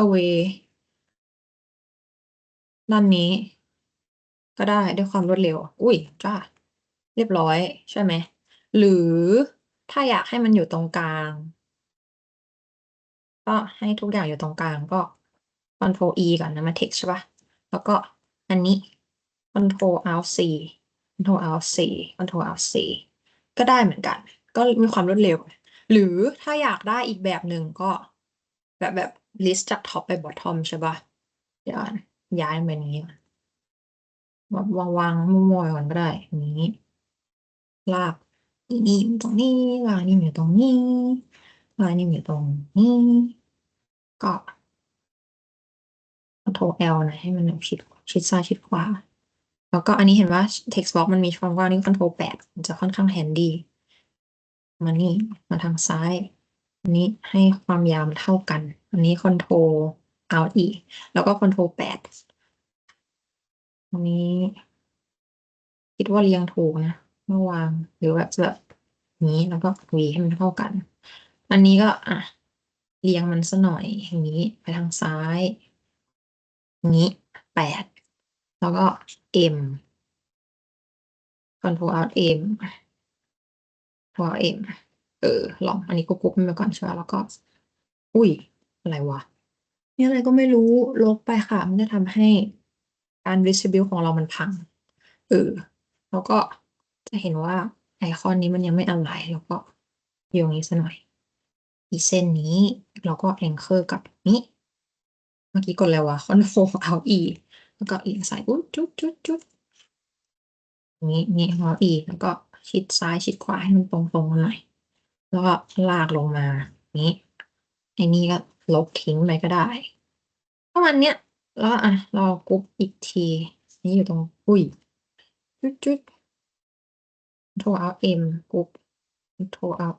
away ด้านนี้ก็ได้ด้วยความรวดเร็วอุ้ยจ้าเรียบร้อยใช่ไหมหรือถ้าอยากให้มันอยู่ตรงกลางก็ให้ทุกอย่างอยู่ตรงกลางก็ Ctrl E ก่อนนะมา text ใช่ปะแล้วก็อันนี้ Ctrl Alt C Ctrl Alt C Ctrl Alt C ก็ได้เหมือนกันก็มีความรวดเร็วหรือถ้าอยากได้อีกแบบหนึ่งก็แบบ list จาก top ไป bottom ใช่ปะเดี๋ยวย้ายมาอย่างนี้ วางมั่วๆก่อนก็ได้อย่างนี้ลากนี่อยู่ตรงนี้ลากนี่อยู่ตรงนี้ลากนี่อยู่ตรงนี้ก็ Ctrl L นะให้มันชิดซ้ายชิดขวาแล้วก็อันนี้เห็นว่า text box มันมีช่องว่างนี่ Ctrl 8มันจะค่อนข้างแฮนดี้มานี่มาทางซ้ายอันนี้ให้ความยาวมันเท่ากันอันนี้ Ctrl Alt อีกแล้วก็ Ctrl 8อันนี้คิดว่าเรียงถูกนะเมื่อวางหรือแบบนี้แล้วก็หวีให้มันเท่ากัน อันนี้ก็เรียงมันซะหน่อยอย่างนี้ไปทางซ้ายอย่างนี้8แล้วก็ M Ctrl Alt M Ctrl Alt M ลองอันนี้กุ๊กๆไปก่อนใช่ไหมแล้วก็อุ้ยอะไรวะนี่อะไรก็ไม่รู้ลบไปค่ะมันจะทำให้การ visible ของเรามันพังเออแล้วก็จะเห็นว่าไอคอนนี้มันยังไม่อะไรแล้วก็อยู่อย่างนี้ซะหน่อยอีเส้นนี้เราก็แองเกอร์กับนี้เมื่อกี้กดแล้ววะ Ctrl Alt E แล้วก็อีกสายอุ๊ยจุดนี้Alt E แล้วก็ชิดซ้ายชิดขวาให้มันตรงๆหน่อยแล้วก็ลากลงมานี้ไอ้นี่ก็ลบทิ้งไปก็ได้ประมาณเนี้ยแล้วเรากรุ๊ปอีกทีนี่อยู่ตรงอุ้ยจุดโทรเอา M กรุ๊ปโทรเอา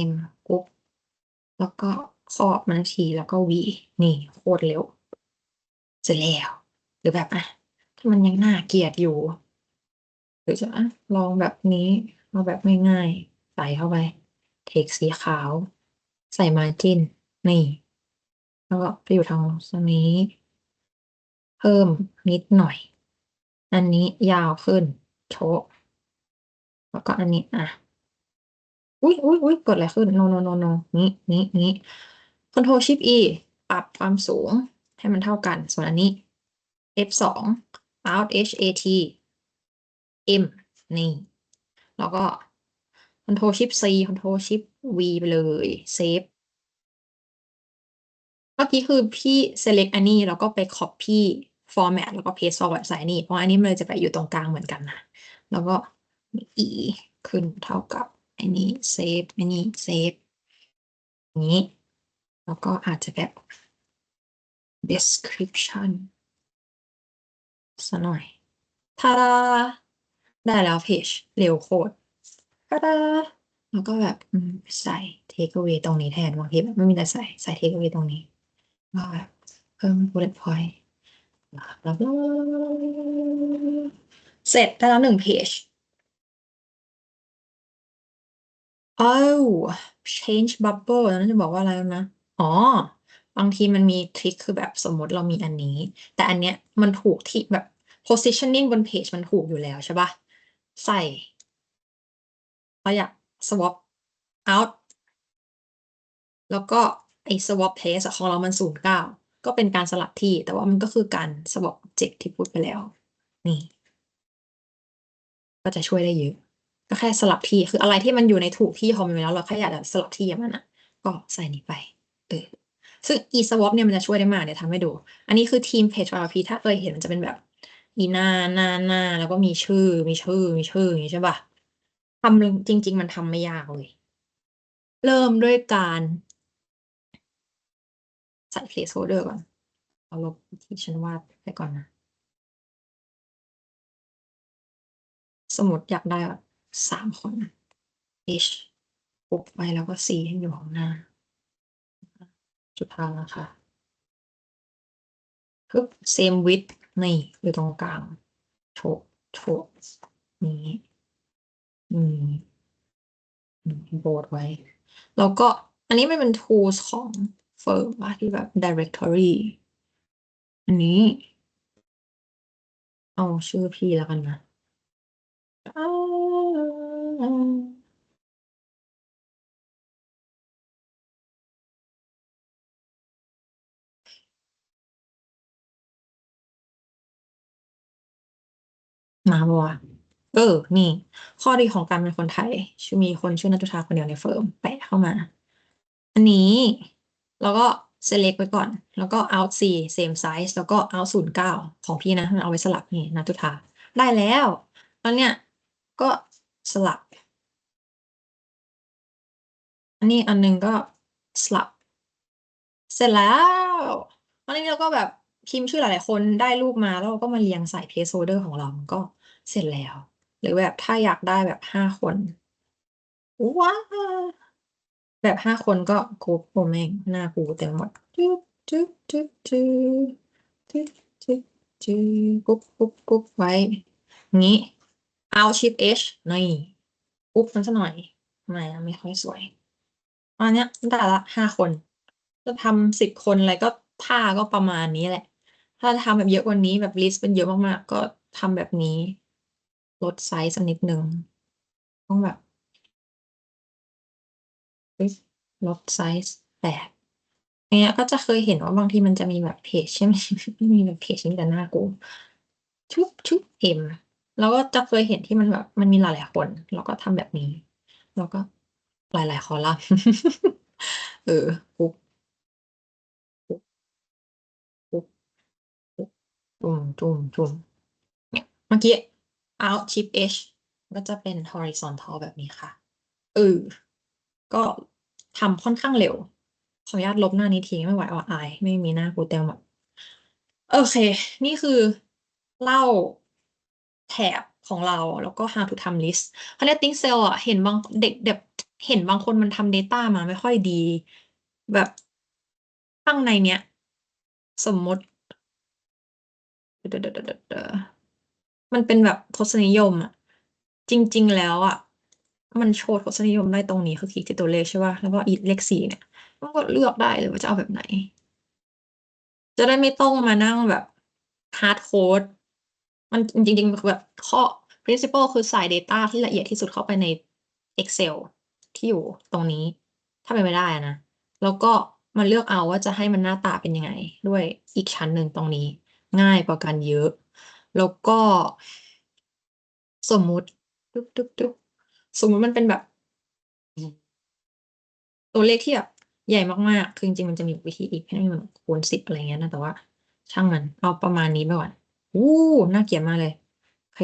M กรุ๊ปแล้วก็ครอบมันทีแล้วก็ V นี่โคตรเร็วเสร็จแล้วหรือแบบถ้ามันยังน่าเกลียดอยู่หรือจะลองแบบนี้เอาแบบง่ายๆใส่เข้าไปเทคสีขาวใส่มาจิ้นนี่แล้วก็ไปอยู่ทางนี้เพิ่มนิดหน่อยอันนี้ยาวขึ้นโชะแล้วก็อันนี้อุ้ยเกิดอะไรขึ้นโนนี้Ctrl Shift E ปรับความสูงให้มันเท่ากันส่วนอันนี้ F2 Alt H A T M นี่แล้วก็ Ctrl Shift C Ctrl Shift V ไปเลยเซฟเมื่อกี้คือพี่ select อันนี้แล้วก็ไป copy format แล้วก็ paste forward ใส่อันนี้เพราะอันนี้มันเลยจะไปอยู่ตรงกลางเหมือนกันนะแล้วก็ E ขึ้นเท่ากับอันนี้เซฟอันนี้เซฟนี้แล้วก็อาจจะแบบ description ซะหน่อยทาดาได้แล้วเพจเร็วโคตรทาดาแล้วก็แบบใส่ take away ตรงนี้แทนบางทีแบบไม่มีอะไรใส่ take away ตรงนี้ก็แบบเพิ่ม bullet point แล้วเสร็จได้แล้ว1 เพจอ้าว change bubble แล้วนั่นจะบอกว่าอะไรนะอ๋อบางทีมันมีทริคคือแบบสมมติเรามีอันนี้แต่อันเนี้ยมันถูกที่แบบ positioning บนเพจมันถูกอยู่แล้วใช่ปะใส่เราอยาก swap out แล้วก็ไอ้ swap place ของเรามัน09ก็เป็นการสลับที่แต่ว่ามันก็คือการ swap object ที่พูดไปแล้วนี่ก็จะช่วยได้เยอะก็แค่สลับที่คืออะไรที่มันอยู่ในถูกที่ของมันอยู่แล้วเราแค่อยากจะสลับที่มันก็ใส่นี้ไปเออซึ่ง e-swap เนี่ยมันจะช่วยได้มากเดี๋ยวทำให้ดูอันนี้คือทีมเพจ RP ถ้าเคยเห็นมันจะเป็นแบบอีหน้าแล้วก็มีชื่ออย่างนี้ใช่ป่ะทำจริงๆมันทำไม่ยากเลยเริ่มด้วยการใส่ placeholder ก่อน เอาลบที่ฉันวาดไปก่อนนะ มมติอยากได้แบบ3 คน h ปุ๊บไปแล้วก็ c ให้อยู่ข้างหน้าจุดพางนะคะปึ๊บ same width นี่อยู่ตรงกลางโชว์โชว์นี้อืมโบดไว้ แล้วก็อันนี้มันเป็น tools ของเฟิร์มที่แบบ directory อันนี้เอาชื่อพี่แล้วกันนะอ้าวมาบัวะเออนี่ข้อดีของการเป็นคนไทยชื่อมีคนชื่อนัทุชาคนเดียวในเฟิร์มแปะเข้ามา อันนี้แล้วก็ select ไว้ก่อน แล้วก็ out 4 same size แล้วก็ out 09ของพี่นะมันเอาไว้สลับนี่นะทุกทาได้แล้วแล้วเนี่ยก็สลับอันนี้อันนึงก็สลับเสร็จแล้วอันนี้เราก็แบบพิมพ์ชื่อหลายๆคนได้รูปมาแล้วเราก็มาเรียงใส่ placeholder ของเรามันก็เสร็จแล้วหรือแบบถ้าอยากได้แบบ5 คนว้าวแบบ5 คนก็กรุ๊ปโอแม่งหน้ากูเต็มหมดจึ๊บจึ๊บจึ๊บจึ๊บจึ๊บจึ๊บจึ๊บกรุ๊ปไว้งี้เอาชิป H นี่ปุ๊บมันสักหน่อยทำไมอะไม่ค่อยสวยอันเนี้ยได้ละ5 คนจะทำ10 คนอะไรก็ท่าก็ประมาณนี้แหละถ้าทำแบบเยอะกว่านี้แบบลิสต์เป็นเยอะมากๆก็ทำแบบนี้ลดไซส์สักนิดนึงต้องแบบเฮ้ยลดไซส์8อย่างเงี้ยก็จะเคยเห็นว่าบางทีมันจะมีแบบเพจใช่ไหมมีแบบเพจนี้แต่หน้ากูชุบแล้วก็จะเคยเห็นที่มันแบบมันมีหลายๆคนแล้วก็ทำแบบนี้แล้วก็หลายๆคอลัมน์เออปุ๊บปุ๊บปุ๊บปุ๊บจุ่มเนี่ยเมื่อกี้ out shift h ก็จะเป็น horizontal แบบนี้ค่ะเออก็ทำค่อนข้างเร็วขออนุญาตลบหน้านี้ทิ้งไม่ไหวว่าอายไม่มีหน้ากูเต็มหมด โอเค นี่คือเล่าแถบของเราแล้วก็ how to ทำ list เขาเรียก think cell อ่ะเห็นบางเด็กแบบเห็นบางคนมันทำ data มาไม่ค่อยดีแบบข้างในเนี้ยสมมติเดยวมันเป็นแบบทศนิยมอ่ะจริงๆแล้วอ่ะมันโชว์ทศนิยมได้ตรงนี้คือคลิกที่ตัวเลขใช่ป่ะแล้วก็อีเลข4เนี่ยมันก็เลือกได้เลยว่าจะเอาแบบไหน จะได้ไม่ต้องมานั่งแบบฮาร์ดโค้ดมันจริงๆแบบข้อ principle คือใส่ data ที่ละเอียดที่สุดเข้าไปใน Excel ที่อยู่ตรงนี้ ถ้าเป็นไม่ได้นะแล้วก็มาเลือกเอาว่าจะให้มันหน้าตาเป็นยังไงด้วยอีกชั้นหนึ่งตรงนี้ง่ายกว่ากันเยอะ แล้วก็สมมุติตุ๊บสมมุติมันเป็นแบบ ตัวเลขที่แบบใหญ่มากๆคือจริงๆมันจะมีวิธีอีกให้มันแบบคูณ10อะไรเงี้ยนะแต่ว่าช่างมันเอาประมาณนี้ไปก่อนอู้น่าเกลียดมากเลยโอเค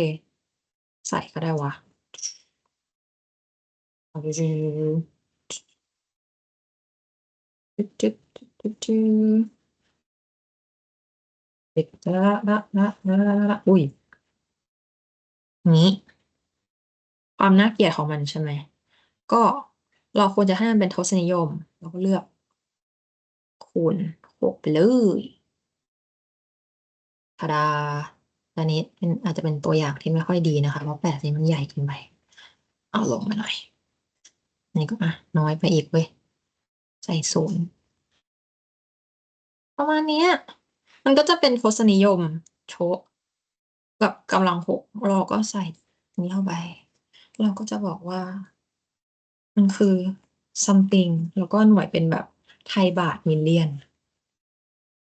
ใส่ก็ได้วะเอาไปจึ๊ดเด็กละอุ้ยนี้ความน่าเกลียดของมันใช่ไหมก็เราควรจะให้มันเป็นทศนิยมเราก็เลือกคูณ6ไปเลยทาดาอันนี้เป็นอาจจะเป็นตัวอย่างที่ไม่ค่อยดีนะคะเพราะ8นี้มันใหญ่เกินไปเอาลงมาหน่อย นี่ก็น้อยไปอีกเว้ยใส่0ประมาณเนี้ยมันก็จะเป็นทศนิยมโชะกับกำลัง 6เราก็ใส่นี้เข้าไปเราก็จะบอกว่ามันคือ something แล้วก็หน่วยเป็นแบบไทยบาทมิลเลียน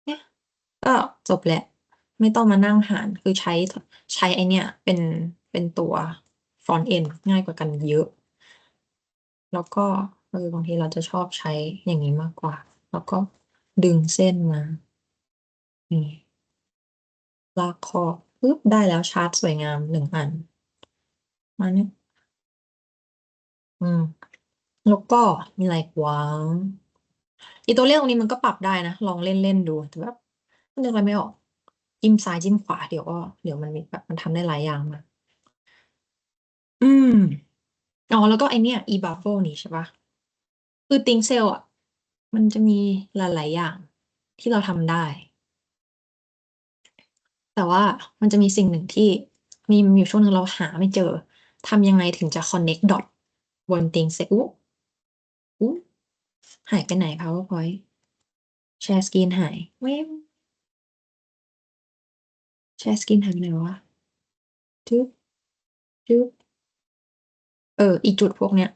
เนี่ยก็จบแหละไม่ต้องมานั่งหารคือใช้ไอเนี่ยเป็นตัว front end ง่ายกว่ากันเยอะแล้วก็บางทีเราจะชอบใช้อย่างนี้มากกว่าแล้วก็ดึงเส้นมานี่ ลากคอปึ๊บได้แล้วชาร์ตสวยงาม1 อันมาเนี่ยอืมแล้วก็มีอะไรกวางอีตัวเลขตรงนี้มันก็ปรับได้นะลองเล่นเล่นดูแต่แบบนึกอะไรไม่ออกจิ้มซ้ายจิ้มขวาเดี๋ยวมันมีแบบมันทำได้หลายอย่างมา มอ๋อแล้วก็ไอเนี้ย e-buffer นี่ใช่ปะคือ think cell อ่ะมันจะมีหลายๆอย่างที่เราทำได้ แต่ว่ามันจะมีสิ่งหนึ่งที่มีอยู่ช่วงหนึ่งเราหาไม่เจอทำยังไงถึงจะ connect dot บน think cell อุ๊หายไปไหน PowerPoint แชร์สกรีนหายเว้ยแชร์สกรีนหายไปไหนวะจึ๊บจึ๊บอีจุดพวกเนี้ย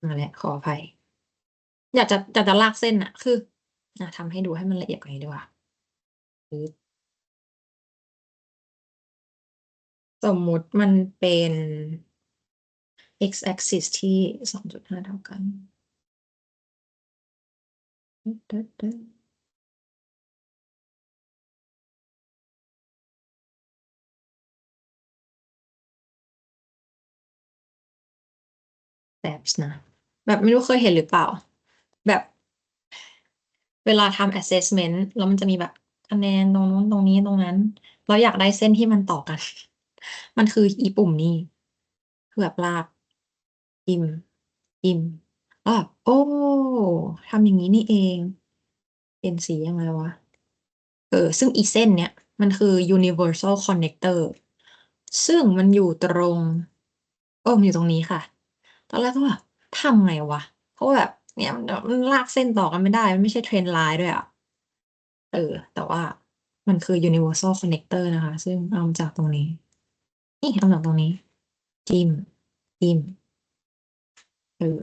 นั่นแหละขออภัยอยากจะลากเส้นอะคือทำให้ดูให้มันละเอียดกว่านี้ดีกว่าปึ๊บสมมุติมันเป็น x axis ที่2.5เท่ากันแบบนะแบบไม่รู้เคยเห็นหรือเปล่าแบบเวลาทำ assessment แล้วมันจะมีแบบคะแนนตรงนู้นตรงนี้ตรงนั้นเราอยากได้เส้นที่มันต่อกันมันคืออีปุ่มนี้คือแบบลากจิ้มจิ้มแล้วแบบโอ้ทำอย่างนี้นี่เองเป็นสียังไงวะซึ่งอีเส้นเนี้ยมันคือ universal connector ซึ่งมันอยู่ตรงมันอยู่ตรงนี้ค่ะตอนแรกก็แบบทำไงวะเพราะว่าแบบเนี่ยมันลากเส้นต่อกันไม่ได้มันไม่ใช่เทรนไลน์ด้วยอ่ะแต่ว่ามันคือ universal connector นะคะซึ่งเอามาจากตรงนี้นี่เอามาจากตรงนี้จิ้มจิ้มเออ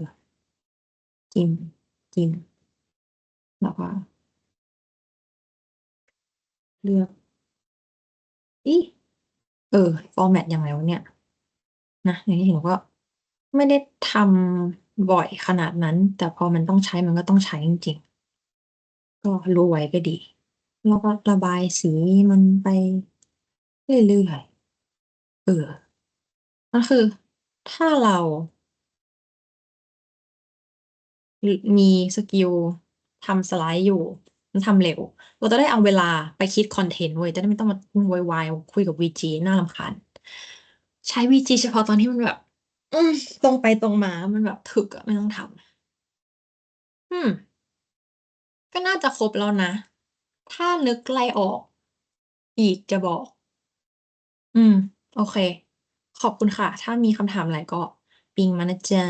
จิ้มจิ้มแล้วก็เลือกอีฟอร์แมตยังไงวะเนี่ยนะอย่างที่เห็นก็ไม่ได้ทำบ่อยขนาดนั้นแต่พอมันต้องใช้มันก็ต้องใช้จริงๆก็รู้ไว้ก็ดีแล้วก็ระบายสีมันไปเรื่อยๆมันคือถ้าเรามีสกิลทำสไลด์อยู่มันทำเร็วเราจะได้เอาเวลาไปคิดคอนเทนต์เว้ยจะได้ไม่ต้องมาโวยวายคุยกับวีจีน่ารำคาญใช้วีจีเฉพาะตอนที่มันแบบตรงไปตรงมามันแบบถึกอะไม่ต้องทำก็น่าจะครบแล้วนะ ถ้านึกไล่ออกอีกจะบอกอืมโอเค ขอบคุณค่ะ ถ้ามีคำถามอะไรก็ปิงมานะจ๊ะ